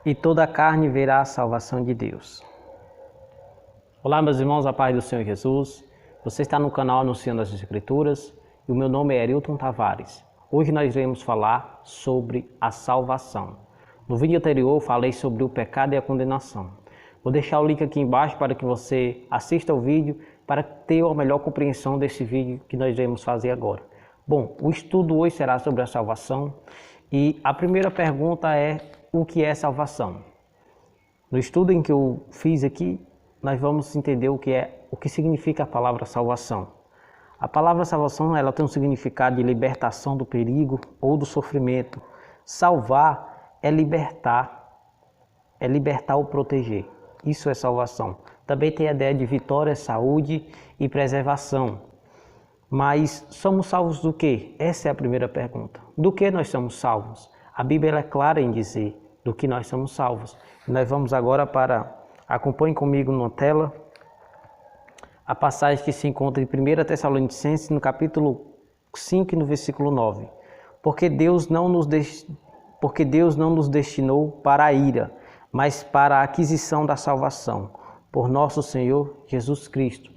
e toda a carne verá a salvação de Deus. Olá, meus irmãos, a paz do Senhor Jesus. Você está no canal Anunciando as Escrituras e o meu nome é Arilton Tavares. Hoje nós iremos falar sobre a salvação. No vídeo anterior eu falei sobre o pecado e a condenação. Vou deixar o link aqui embaixo para que você assista o vídeo para ter uma melhor compreensão desse vídeo que nós iremos fazer agora. Bom, o estudo hoje será sobre a salvação e a primeira pergunta é: o que é salvação? No estudo em que eu fiz aqui, nós vamos entender o que significa a palavra salvação. A palavra salvação, ela tem um significado de libertação do perigo ou do sofrimento. Salvar é libertar ou proteger. Isso é salvação. Também tem a ideia de vitória, saúde e preservação. Mas somos salvos do quê? Essa é a primeira pergunta. Do que nós somos salvos? A Bíblia é clara em dizer do que nós somos salvos. Nós vamos agora acompanhe comigo na tela, a passagem que se encontra em 1 Tessalonicenses, no capítulo 5 e no versículo 9. Porque Deus não nos destinou para a ira, mas para a aquisição da salvação, por nosso Senhor Jesus Cristo.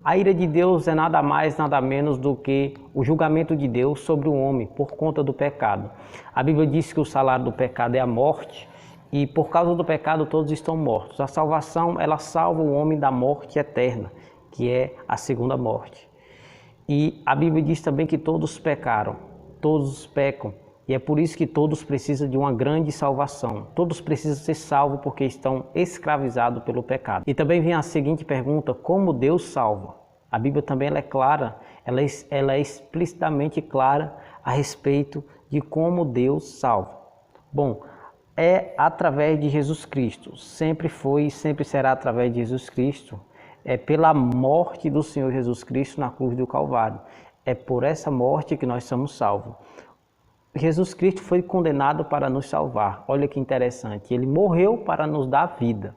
A ira de Deus é nada mais, nada menos do que o julgamento de Deus sobre o homem por conta do pecado. A Bíblia diz que o salário do pecado é a morte e por causa do pecado todos estão mortos. A salvação, ela salva o homem da morte eterna, que é a segunda morte. E a Bíblia diz também que todos pecaram, todos pecam. E é por isso que todos precisam de uma grande salvação. Todos precisam ser salvos porque estão escravizados pelo pecado. E também vem a seguinte pergunta: como Deus salva? A Bíblia também ela é clara, ela é explicitamente clara a respeito de como Deus salva. Bom, é através de Jesus Cristo. Sempre foi e sempre será através de Jesus Cristo. É pela morte do Senhor Jesus Cristo na cruz do Calvário. É por essa morte que nós somos salvos. Jesus Cristo foi condenado para nos salvar. Olha que interessante. Ele morreu para nos dar vida.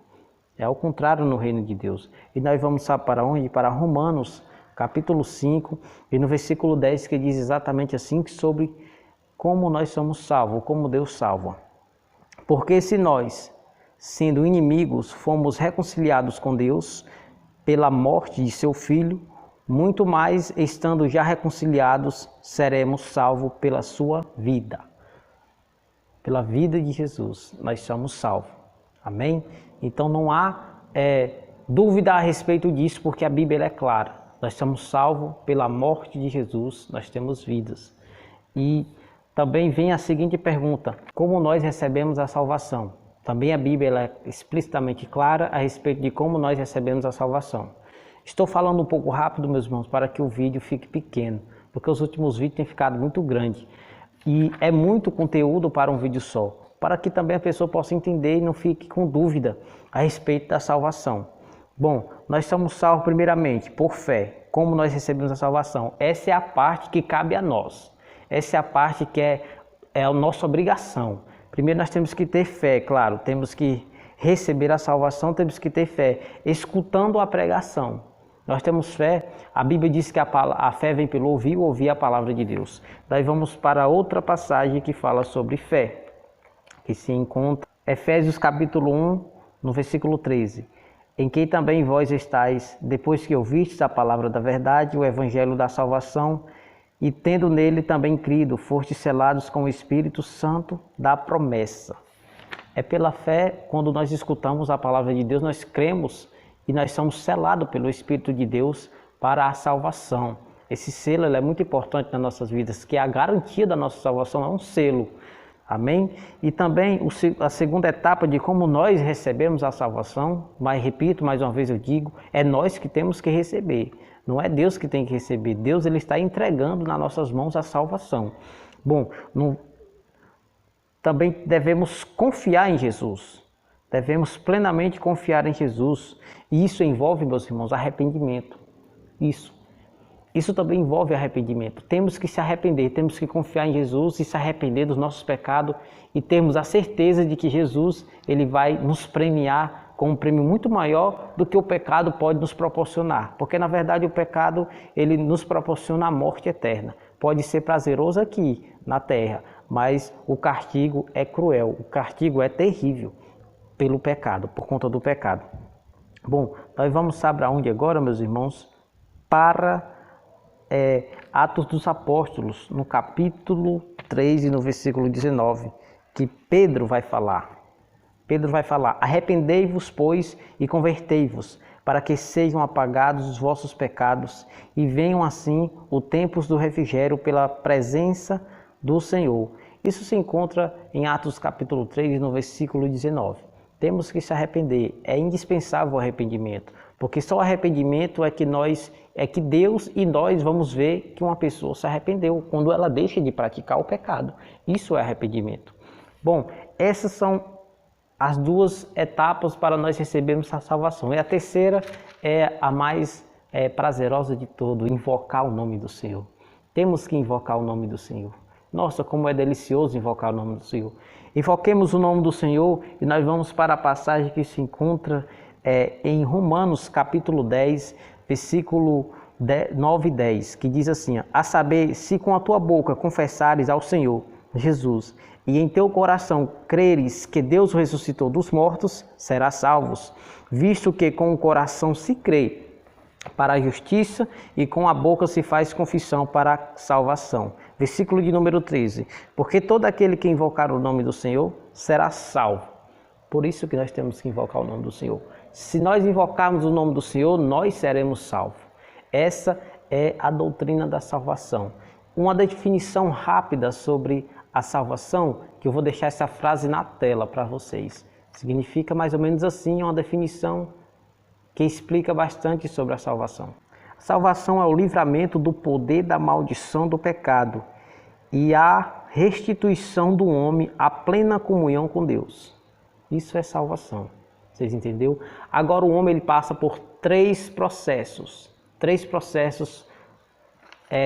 É ao contrário no reino de Deus. E nós vamos para onde? Para Romanos, capítulo 5, e no versículo 10, que diz exatamente assim, sobre como nós somos salvos, como Deus salva. Porque se nós, sendo inimigos, fomos reconciliados com Deus pela morte de seu Filho, muito mais, estando já reconciliados, seremos salvos pela sua vida. Pela vida de Jesus, nós somos salvos. Amém? Então não há dúvida a respeito disso, porque a Bíblia é clara. Nós somos salvos pela morte de Jesus, nós temos vidas. E também vem a seguinte pergunta: como nós recebemos a salvação? Também a Bíblia é explicitamente clara a respeito de como nós recebemos a salvação. Estou falando um pouco rápido, meus irmãos, para que o vídeo fique pequeno, porque os últimos vídeos têm ficado muito grandes. E é muito conteúdo para um vídeo só, para que também a pessoa possa entender e não fique com dúvida a respeito da salvação. Bom, nós somos salvos primeiramente por fé. Como nós recebemos a salvação? Essa é a parte que cabe a nós. Essa é a parte que é a nossa obrigação. Primeiro nós temos que ter fé, claro, temos que receber a salvação, temos que ter fé, escutando a pregação. Nós temos fé, a Bíblia diz que a fé vem pelo ouvir a palavra de Deus. Daí vamos para outra passagem que fala sobre fé, que se encontra em Efésios capítulo 1, no versículo 13. Em quem também vós estáis, depois que ouvistes a palavra da verdade, o evangelho da salvação, e tendo nele também crido, fostes selados com o Espírito Santo da promessa. É pela fé, quando nós escutamos a palavra de Deus, nós cremos e nós somos selados pelo Espírito de Deus para a salvação. Esse selo é muito importante nas nossas vidas, que é a garantia da nossa salvação, é um selo. Amém? E também a segunda etapa de como nós recebemos a salvação, mas repito, mais uma vez eu digo, é nós que temos que receber. Não é Deus que tem que receber. Deus ele está entregando nas nossas mãos a salvação. Bom, também devemos confiar em Jesus. Devemos plenamente confiar em Jesus. E isso envolve, meus irmãos, arrependimento. Isso também envolve arrependimento. Temos que se arrepender, temos que confiar em Jesus e se arrepender dos nossos pecados e termos a certeza de que Jesus ele vai nos premiar com um prêmio muito maior do que o pecado pode nos proporcionar. Porque, na verdade, o pecado ele nos proporciona a morte eterna. Pode ser prazeroso aqui na terra, mas o castigo é cruel, o castigo é terrível. pelo pecado, por conta do pecado. Bom, nós vamos saber aonde agora, meus irmãos? Para Atos dos Apóstolos, no capítulo 3 e no versículo 19, que Pedro vai falar. Pedro vai falar: arrependei-vos, pois, e convertei-vos, para que sejam apagados os vossos pecados e venham assim o tempos do refrigério pela presença do Senhor. Isso se encontra em Atos capítulo 3, no versículo 19. Temos que se arrepender, é indispensável o arrependimento, porque só o arrependimento é que Deus e nós vamos ver que uma pessoa se arrependeu, quando ela deixa de praticar o pecado. Isso é arrependimento. Bom, essas são as duas etapas para nós recebermos a salvação. E a terceira é a mais prazerosa de todo, invocar o nome do Senhor. Temos que invocar o nome do Senhor. Nossa, como é delicioso invocar o nome do Senhor. Invoquemos o nome do Senhor e nós vamos para a passagem que se encontra em Romanos capítulo 10, versículo 9 e 10, que diz assim: a saber, se com a tua boca confessares ao Senhor Jesus e em teu coração creres que Deus o ressuscitou dos mortos, serás salvos, visto que com o coração se crê para a justiça e com a boca se faz confissão para a salvação. Versículo de número 13. Porque todo aquele que invocar o nome do Senhor será salvo. Por isso que nós temos que invocar o nome do Senhor. Se nós invocarmos o nome do Senhor, nós seremos salvos. Essa é a doutrina da salvação. Uma definição rápida sobre a salvação, que eu vou deixar essa frase na tela para vocês. Significa mais ou menos assim, uma definição que explica bastante sobre a salvação. A salvação é o livramento do poder da maldição do pecado e a restituição do homem à plena comunhão com Deus. Isso é salvação. Vocês entenderam? Agora o homem ele passa por três processos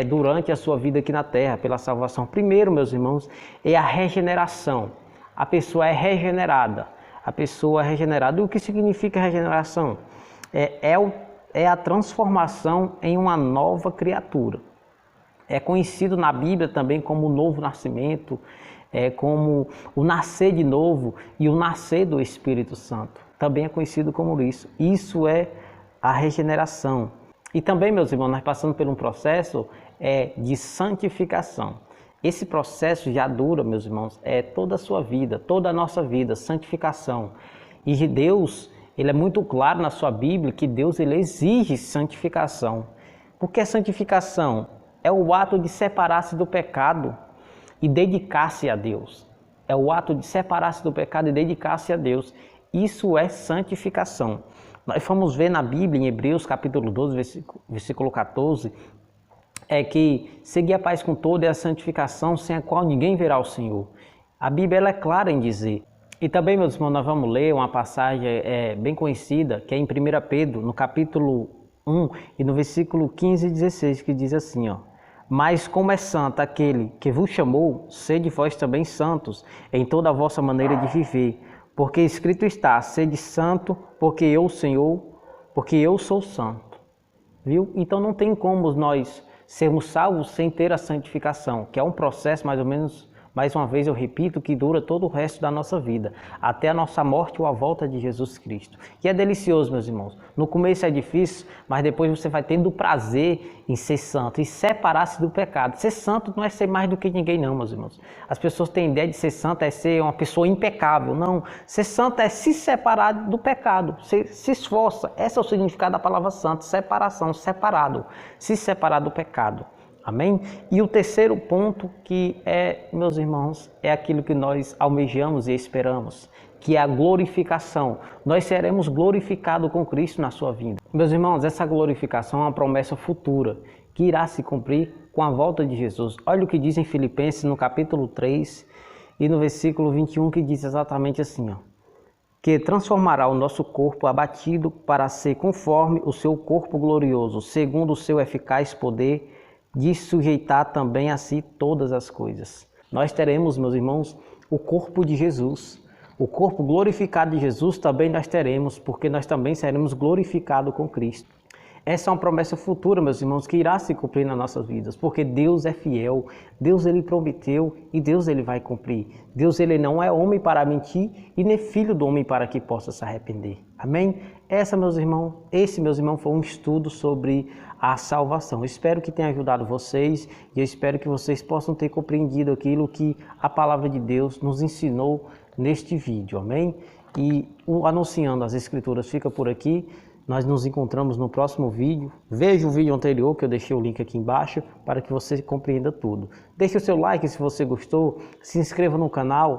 durante a sua vida aqui na terra, pela salvação. Primeiro, meus irmãos, é a regeneração. A pessoa é regenerada. E o que significa regeneração? É a transformação em uma nova criatura. É conhecido na Bíblia também como o novo nascimento, como o nascer de novo e o nascer do Espírito Santo. Também é conhecido como isso. Isso é a regeneração. E também, meus irmãos, nós passamos por um processo de santificação. Esse processo já dura, meus irmãos, toda a sua vida, toda a nossa vida, santificação. E Deus, Ele é muito claro na sua Bíblia que Deus ele exige santificação. Porque a santificação é o ato de separar-se do pecado e dedicar-se a Deus. É o ato de separar-se do pecado e dedicar-se a Deus. Isso é santificação. Nós vamos ver na Bíblia, em Hebreus capítulo 12, versículo 14, que seguir a paz com todo é a santificação, sem a qual ninguém verá o Senhor. A Bíblia ela é clara em dizer. E também, meus irmãos, nós vamos ler uma passagem bem conhecida, que é em 1 Pedro, no capítulo 1 e no versículo 15 e 16, que diz assim, mas como é santo aquele que vos chamou, sede vós também santos em toda a vossa maneira de viver. Porque escrito está, sede santo, porque eu sou santo. Viu? Então não tem como nós sermos salvos sem ter a santificação, que é um processo mais ou menos, mais uma vez eu repito, que dura todo o resto da nossa vida, até a nossa morte ou a volta de Jesus Cristo. E é delicioso, meus irmãos. No começo é difícil, mas depois você vai tendo prazer em ser santo e separar-se do pecado. Ser santo não é ser mais do que ninguém não, meus irmãos. As pessoas têm ideia de ser santo é ser uma pessoa impecável. Não, ser santo é se separar do pecado. Você se esforça. Esse é o significado da palavra santo, separação, separado. Se separar do pecado. Amém? E o terceiro ponto que meus irmãos, é aquilo que nós almejamos e esperamos, que é a glorificação. Nós seremos glorificados com Cristo na sua vida. Meus irmãos, essa glorificação é uma promessa futura, que irá se cumprir com a volta de Jesus. Olha o que diz em Filipenses, no capítulo 3 e no versículo 21, que diz exatamente assim, que transformará o nosso corpo abatido para ser conforme o seu corpo glorioso, segundo o seu eficaz poder, de sujeitar também a si todas as coisas. Nós teremos, meus irmãos, o corpo de Jesus. O corpo glorificado de Jesus também nós teremos, porque nós também seremos glorificados com Cristo. Essa é uma promessa futura, meus irmãos, que irá se cumprir nas nossas vidas, porque Deus é fiel, Deus ele prometeu e Deus ele vai cumprir. Deus ele não é homem para mentir e nem filho do homem para que possa se arrepender. Amém? Esse, meus irmãos, foi um estudo sobre a salvação. Eu espero que tenha ajudado vocês e eu espero que vocês possam ter compreendido aquilo que a palavra de Deus nos ensinou neste vídeo. Amém? E anunciando as escrituras fica por aqui. Nós nos encontramos no próximo vídeo. Veja o vídeo anterior, que eu deixei o link aqui embaixo, para que você compreenda tudo. Deixe o seu like se você gostou, se inscreva no canal.